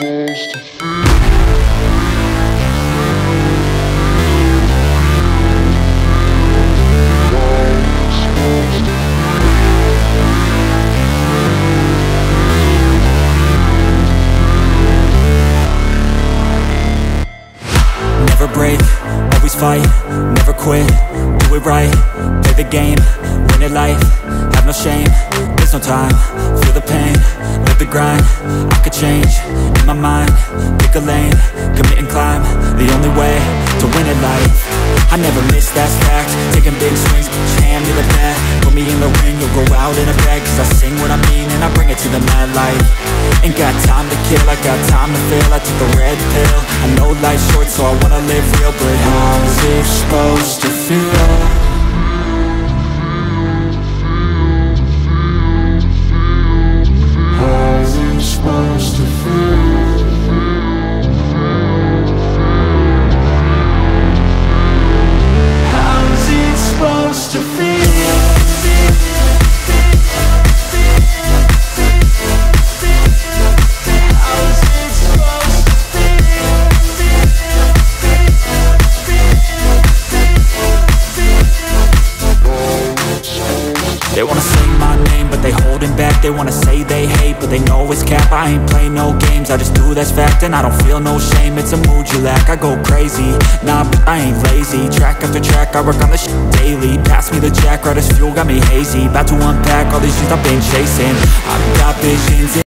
supposed to feel? Never break, always fight, never quit, do it right, play the game, win it life, have no shame, there's no time, feel the pain, live the grind, I could change, in my mind, pick a lane, commit and climb, the only way to win it life. I never miss, that's fact, taking big swings, put your hand to the bat, put me in the ring, you'll go out in a bag, cause I sing what I mean and I bring it to the mad light. Ain't got time to kill, I got time to feel, I took the red pill, I know life's short so I wanna live real, but how's it supposed to feel? How's it supposed to feel? How's it supposed to feel? They wanna say my name, but they holding back. They wanna say they hate, but they know it's cap. I ain't play no games, I just do that's fact. And I don't feel no shame, it's a mood you lack. I go crazy, nah, but I ain't lazy. Track after track, I work on this shit daily. Pass me the jack, right as fuel, got me hazy. About to unpack all these things I've been chasing. I've got visions